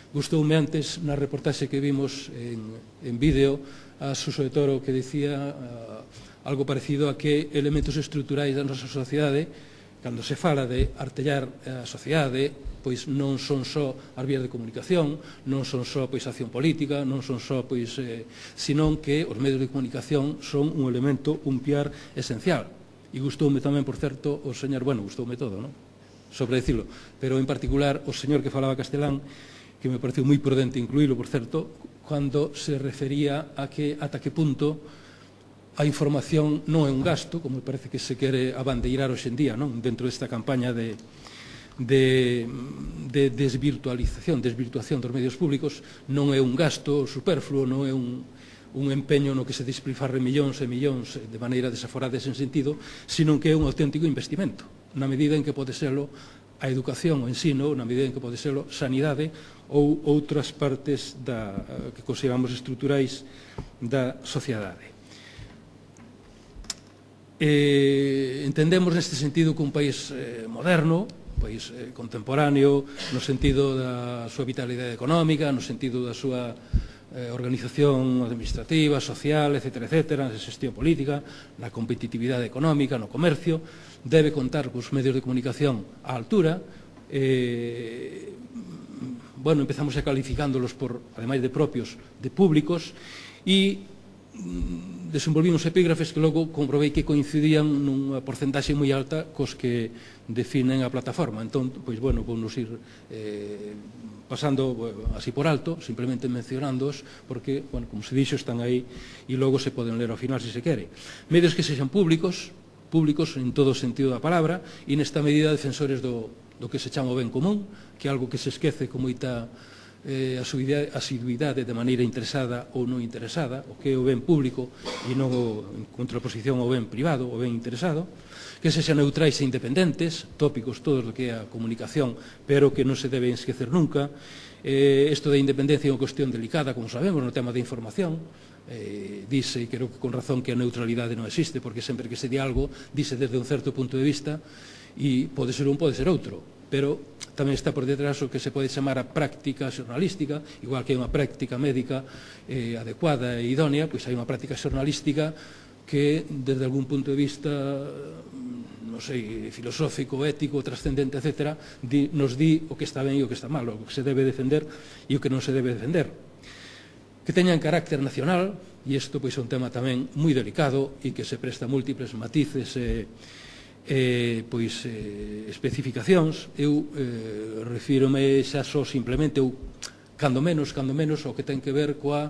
Gustoume antes, na reportaxe que vimos en vídeo, a Suso de Toro, que dicía algo parecido a que elementos estruturais da nosa sociedade, cando se fala de artellar a sociedade, pois non son só as vías de comunicación, non son só pois acción política, non son só pois senón que os medios de comunicación son un elemento, un piar esencial. E gustoume tamén, por certo, o señor, bueno, gustoume todo, non? Sobre dicilo, pero en particular o señor que falaba castelán, que me pareceu moi prudente incluílo, por certo, cando se refería a que ata que punto a información non é un gasto, como parece que se quere abandeirar hoxe en día, non? Dentro desta campaña de desvirtuación dos medios públicos, non é un gasto superfluo, non é un empeño no que se despilfarre millóns e millóns de maneira desaforada e sen sentido, sino que é un auténtico investimento, na medida en que pode serlo a educación, o ensino, na medida en que pode serlo sanidade ou outras partes que consideramos estruturais da sociedade. Entendemos neste sentido que un país moderno, un país contemporáneo, no sentido da súa vitalidade económica, no sentido da súa organización administrativa, social, etc., na xestión política, na competitividade económica, no comercio, debe contar cos medios de comunicación á altura. Bueno, empezamos a calificándolos por, ademais de propios, de públicos, e desenvolvimos epígrafes que logo comprobei que coincidían nunha porcentaxe moi alta cos que definen a plataforma. Entón, pois, bueno, vamos ir pasando así por alto, simplemente mencionándoos, porque, bueno, como se dixo, están aí e logo se poden ler ao final se se quere. Medios que sexan públicos en todo o sentido da palabra, e nesta medida defensores do que se chama o ben común, que é algo que se esquece con moita asiduidade de maneira interesada ou non interesada, o que é o ben público e non en contraposición ao ben privado, o ben interesado, que se sean neutrais e independentes, tópicos todos do que é a comunicación, pero que non se deben esquecer nunca. Isto da independencia é unha cuestión delicada, como sabemos, no tema da información. Dice, e creo que con razón, que a neutralidade non existe, porque sempre que se di algo, dice desde un certo punto de vista, e pode ser un, pode ser outro, pero tamén está por detrás o que se pode chamar a práctica xornalística, igual que hai unha práctica médica adecuada e idónea, pois hai unha práctica xornalística que, desde algún punto de vista, non sei, filosófico, ético, trascendente, etc., nos di o que está ben e o que está mal, o que se debe defender e o que non se debe defender. Que teñan carácter nacional, e isto pois é un tema tamén moi delicado e que se presta múltiples matices especificacións. Eu refírome xa só simplemente, cando menos, ao que ten que ver coa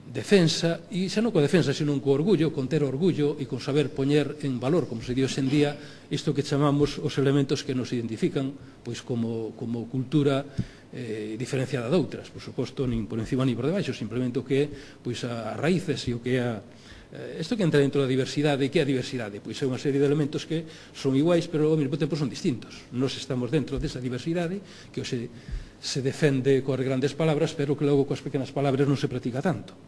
defensa, e xa non coa defensa, senón co orgullo, con ter orgullo e con saber poñer en valor, como se di hoxe en día, isto que chamamos os elementos que nos identifican pois como cultura diferenciada de outras, por suposto, nin por encima nin por debaixo, simplemente o que é pois as raíces e o que é isto que entra dentro da diversidade. E que é a diversidade? Pois é unha serie de elementos que son iguais, pero ao mesmo tempo son distintos. Nós estamos dentro desa diversidade que hoxe se defende coas grandes palabras, pero que logo coas pequenas palabras non se practica tanto.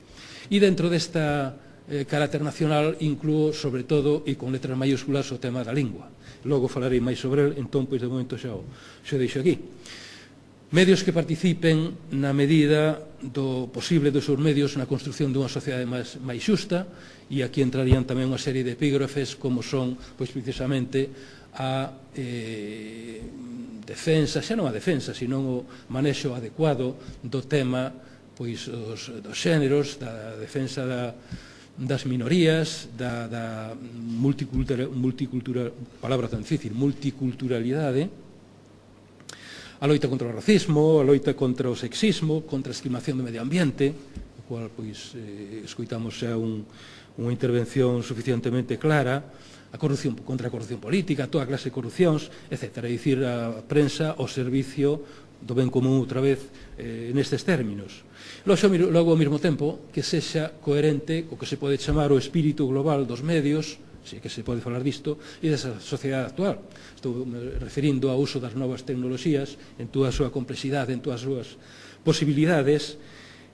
E dentro desta carácter nacional incluo, sobre todo, e con letras mayúsculas, o tema da lingua. Logo falarei máis sobre el, entón, pois de momento xa o deixo aquí. Medios que participen na medida do posible dos seus medios na construción dunha sociedade máis xusta, e aquí entrarían tamén unha serie de epígrafes como son, pois precisamente, a defensa, xa non a defensa, senón o manexo adecuado do tema pois dos xéneros, da defensa das minorías, da multiculturalidade, a loita contra o racismo, a loita contra o sexismo, contra a esquilmación do medio ambiente, o cual pois escoitamos xa unha intervención suficientemente clara, a corrupción, contra a corrupción política, toda a clase de corrupcións, etc. É dicir, a prensa ao servicio do ben común outra vez nestes términos. Logo, ao mesmo tempo, que sexa coherente co que se pode chamar o espírito global dos medios, se que se pode falar disto, e desa sociedade actual. Estou referindo ao uso das novas tecnoloxías en toda a súa complexidade, en todas as súas posibilidades,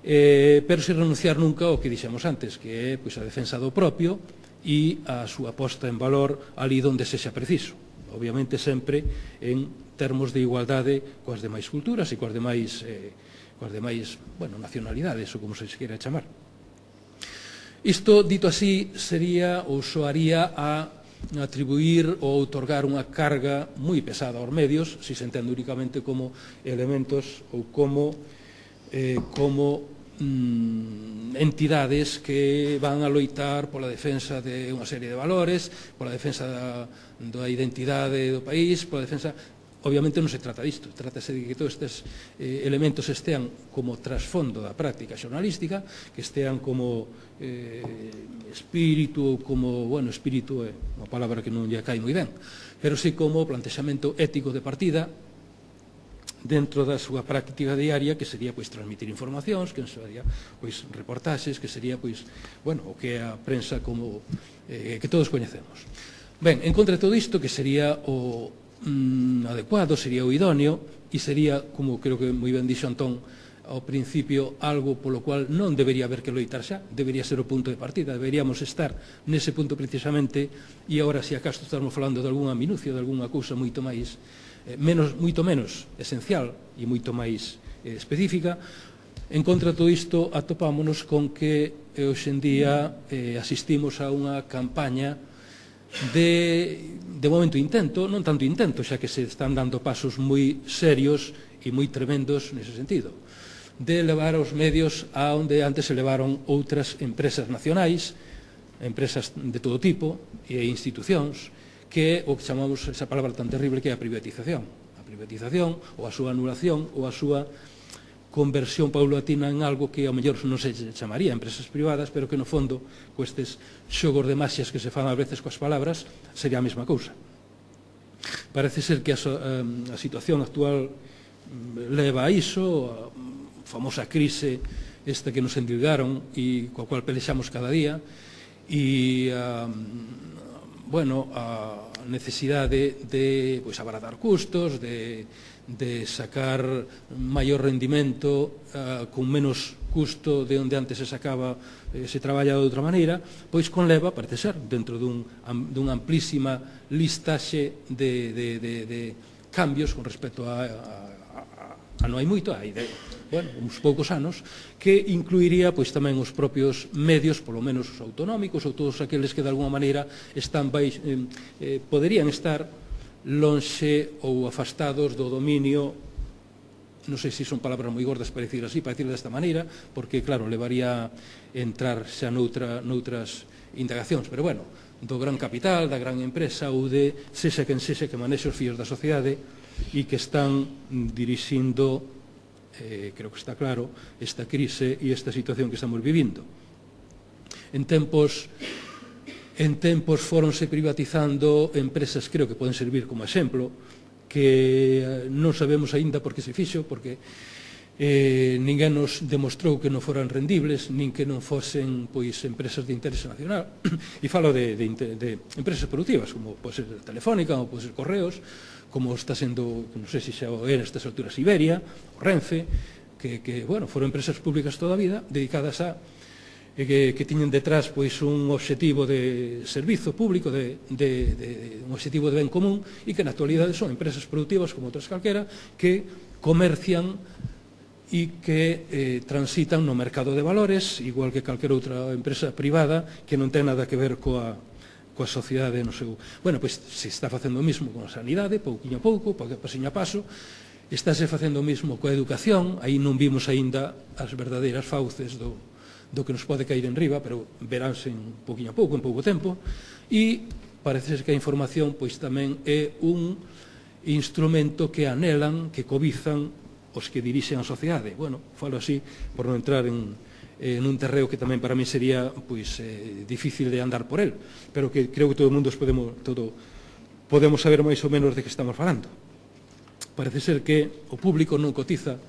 pero sen renunciar nunca ao que dixemos antes, que é a defensa do propio e a súa posta en valor ali onde sexa preciso. obviamente sempre en termos de igualdade coas demais culturas e coas demais nacionalidades, ou como se queira chamar. Isto, dito así, sería ou soaría a atribuir ou outorgar unha carga moi pesada aos medios, se se entende únicamente como elementos ou como entidades que van a loitar pola defensa de unha serie de valores, pola defensa da identidade do país, pola defensa... Obviamente non se trata disto, trátase de que todos estes elementos estean como trasfondo da práctica xornalística, que estean como espírito, como, bueno, espírito é unha palabra que non lle cae moi ben, pero sí como plantexamento ético de partida dentro da súa práctica diaria, que sería pois transmitir informacións, que sería pois reportaxes, que sería pois, bueno, o que é a prensa como que todos coñecemos. Ben, en contra de todo isto, que sería o adecuado, sería o idóneo, e sería, como creo que moi ben dixo Antón ao principio, algo polo cual non debería haber que loitar xa, debería ser o punto de partida, deberíamos estar nese punto precisamente, e agora, se acaso estamos falando de algunha minucia, de algunha cousa moito máis moito menos esencial e moito máis específica. En contra de todo isto, atopámonos con que hoxe en día asistimos a unha campaña de momento intento, non tanto intento, xa que se están dando pasos moi serios e moi tremendos nese sentido, de levar os medios a onde antes se levaron outras empresas nacionais, empresas de todo tipo e institucións, que é o que chamamos esa palabra tan terrible que é a privatización. A privatización, ou a súa anulación, ou a súa conversión paulatina en algo que ao mellor non se chamaría empresas privadas, pero que no fondo, con estes xogos de maxias que se fan a veces coas palabras, sería a mesma cousa. Parece ser que a situación actual leva a iso, a famosa crise esta que nos endilgaron e coa cual pelexamos cada día, e a necesidade de abaratar custos, de sacar maior rendimento con menos custo de onde antes se sacaba, se traballa de outra maneira, pois conleva, parece ser, dentro dunha amplísima listaxe de cambios con respecto a non hai moito, hai uns poucos anos, que incluiría pois tamén os propios medios, polo menos os autonómicos, ou todos aqueles que de alguma maneira poderían estar lonxe ou afastados do dominio, non sei se son palabras moi gordas para dicir así, para dicir desta maneira, porque, claro, levaría a entrar xa noutras indagacións, pero, bueno, do gran capital, da gran empresa, ou de sexa quen sexa que manexe os fíos da sociedade e que están dirixindo, creo que está claro, esta crise e esta situación que estamos vivindo. En tempos foronse privatizando empresas, creo que poden servir como exemplo, que non sabemos aínda por que se fixo, porque ninguén nos demostrou que non foran rendibles, nin que non fosen empresas de interese nacional. E falo de empresas productivas, como pode ser Telefónica, ou pode ser Correos, como está sendo, non sei se xa era a estas alturas Iberia, o Renfe, que foron empresas públicas toda a vida, dedicadas a que tiñen detrás un obxectivo de servizo público, un obxectivo de ben común, e que na actualidade son empresas productivas como outras calquera, que comercian e que transitan no mercado de valores, igual que calquera outra empresa privada que non ten nada que ver coa sociedade no seu... Bueno, pois se está facendo o mismo con a sanidade, pouquiño a pouco, pasiño a paso, estáse facendo o mismo coa educación, aí non vimos aínda as verdadeiras fauces do que nos pode caer en riba, pero veránse un pouquiño a pouco, en pouco tempo, e parece ser que a información pois tamén é un instrumento que anelan, que cobizan os que dirixen a sociedade. Bueno, falo así por non entrar en un terreo que tamén para mí sería difícil de andar por él, pero que creo que todo o mundo podemos saber máis ou menos de que estamos falando. Parece ser que o público non cotiza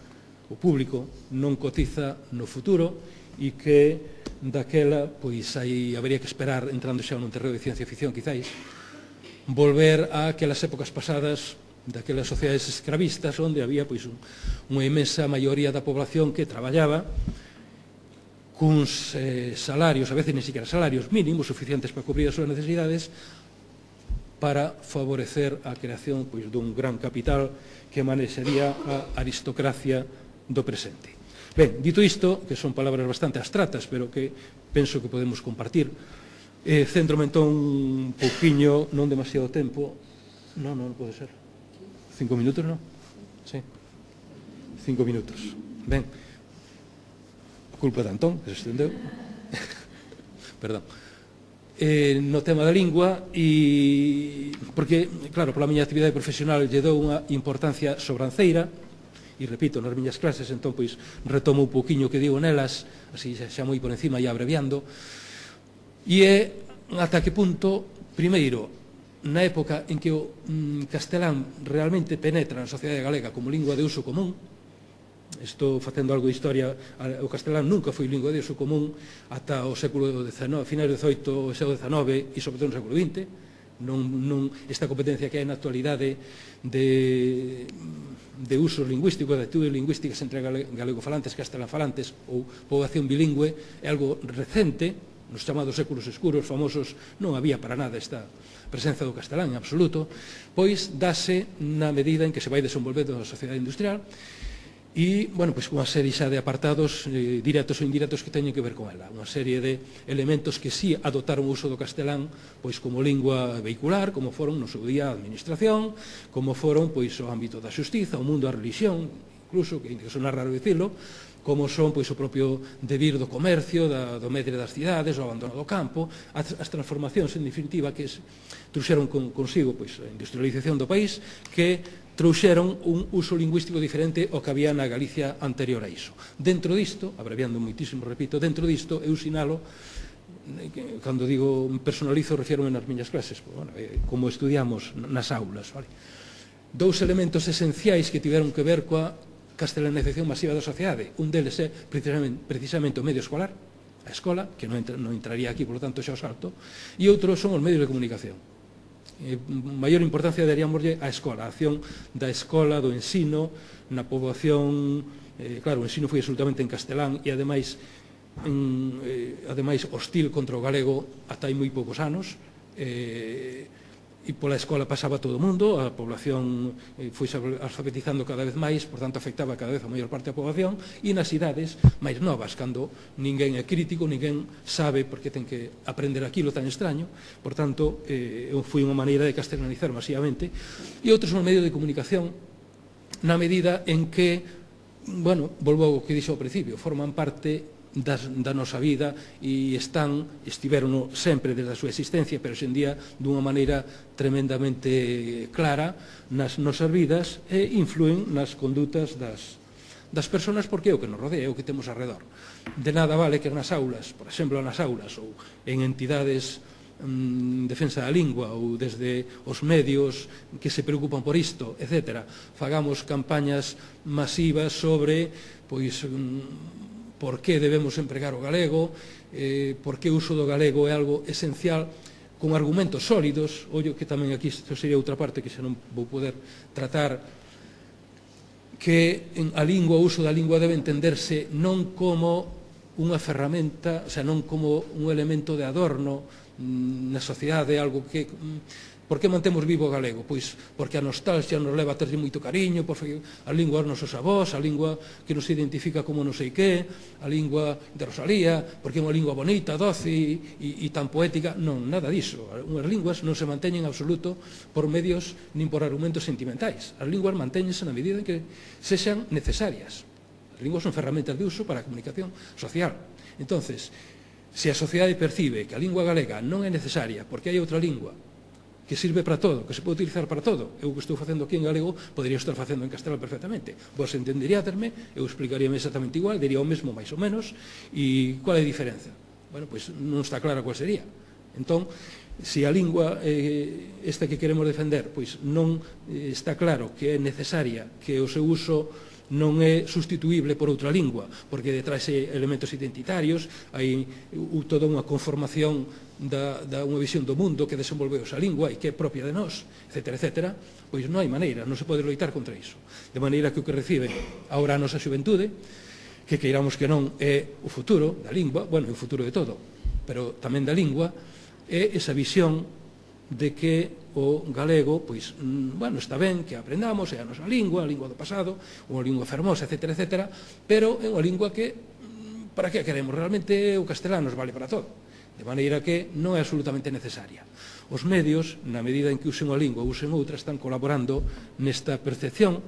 no futuro, e que daquela habría que esperar, entrando xa nun terreo de ciencia ficción quizáis, volver a aquelas épocas pasadas daquelas sociedades escravistas onde había unha inmensa maioría da población que traballaba cuns salarios, a veces ni siquiera salarios mínimos suficientes para cubrir as súas necesidades, para favorecer a creación dun gran capital que manexaría a aristocracia do presente. Ben, dito isto, que son palabras bastante abstratas, pero que penso que podemos compartir, centrome entón un pouquiño, non demasiado tempo, non pode ser, 5 minutos, non? Sí, 5 minutos. Ben, culpa de Antón, que se estendeu. Perdón. No tema da lingua, porque, claro, pola miña actividade profesional lle dou unha importancia sobranceira, e repito, nas miñas clases, entón, pois, retomo un pouquiño que digo nelas, así xa moi por encima e abreviando, e é ata que punto, primeiro, na época en que o castelán realmente penetra na sociedade galega como lingua de uso común. Estou facendo algo de historia, o castelán nunca foi lingua de uso común ata o século XIX, finais do XVIII, o século XIX e sobre todo no século XX. Esta competencia que hai na actualidade de usos lingüísticos, de actitudes lingüísticas entre galegofalantes e castelanfalantes ou poboación bilingüe é algo recente. Nos chamados séculos escuros famosos non había para nada esta presenza do castelán en absoluto, pois dase na medida en que se vai desenvolvendo a sociedade industrial e, bueno, pois unha serie xa de apartados directos ou indirectos que teñen que ver con ela, unha serie de elementos que sí adotaron o uso do castelán pois como lingua vehicular, como foron no seu día a administración, como foron pois o ámbito da xustiza, o mundo da religión, incluso, que sona raro dicilo, como son pois o propio devir do comercio, do medre das cidades, o abandono do campo, as transformacións en definitiva que trouxeron consigo pois a industrialización do país, que trouxeron un uso lingüístico diferente ao que había na Galicia anterior a iso. Dentro disto, abreviando moitísimo, repito, dentro disto eu sinalo, cando digo personalizo, refiero nas miñas clases, como estudiamos nas aulas, dous elementos esenciais que tiveron que ver coa castelanización masiva da sociedade. Un deles é precisamente o medio escolar, a escola, que non entraría aquí, por lo tanto xa o salto, e outros son os medios de comunicación. Maior importancia daríamoslle á escola, a acción da escola, do ensino, na poboación, claro, o ensino foi absolutamente en castelán e ademais hostil contra o galego ata hai moi poucos anos, e pola escola pasaba todo o mundo, a población foi alfabetizando cada vez máis, por tanto afectaba cada vez a maior parte da población, e nas idades máis novas, cando ninguén é crítico, ninguén sabe por que ten que aprender aquilo tan extraño, por tanto foi unha maneira de castelanizar masivamente, e outros son os medios de comunicación, na medida en que, bueno, volvo ao que dixo ao principio, forman parte da nosa vida e estiveron sempre desde a súa existencia, pero hoxendía dunha maneira tremendamente clara nas nosas vidas e influen nas condutas das persoas, porque é o que nos rodea, é o que temos alrededor. De nada vale que nas aulas, por exemplo, nas aulas ou en entidades defensa da lingua ou desde os medios que se preocupan por isto, etc., fagamos campañas masivas sobre pois por que debemos empregar o galego, por que o uso do galego é algo esencial, con argumentos sólidos. Ollo que tamén aquí isto sería outra parte que xa non vou poder tratar, que a lingua, o uso da lingua debe entenderse non como unha ferramenta, o sea, non como un elemento de adorno na sociedade, algo que... Por que mantemos vivo o galego? Pois porque a nostalgia nos leva a terlle moito cariño, porque a lingua dos nosos avós, a lingua que nos identifica como non sei que, a lingua de Rosalía, porque é unha lingua bonita, doce e tan poética. Non, nada diso. Unhas linguas non se manteñen en absoluto por medios nin por argumentos sentimentais. As linguas mantéñense na medida en que sexan necesarias. As linguas son ferramentas de uso para a comunicación social. Entonces, se a sociedade percibe que a lingua galega non é necesaria porque hai outra lingua que sirve para todo, que se pode utilizar para todo. Eu que estou facendo aquí en galego podería estar facendo en castelán perfectamente. Vos entenderíadme, eu explicaríame exactamente igual, diría o mesmo máis ou menos, e qual é a diferenza? Bueno, pois non está clara qual sería. Entón, se a lingua esta que queremos defender pois non está claro que é necesaria, que o seu uso non é sustituíble por outra lingua, porque detrás hai elementos identitarios, hai toda unha conformación da unha visión do mundo que desenvolveu esa lingua e que é propia de nós, etc., pois non hai maneira, non se pode loitar contra iso. De maneira que o que recibe agora a nosa xuventude, que queiramos que non é o futuro da lingua, bueno, é o futuro de todo, pero tamén da lingua, é esa visión de que o galego, pois, bueno, está ben que aprendamos, é a nosa lingua do pasado, unha lingua fermosa, etc., etc., pero é unha lingua que, para que queremos? Realmente o castelán nos vale para todo, de maneira que non é absolutamente necesaria. Os medios, na medida en que usen a lingua ou usen outra, están colaborando nesta percepción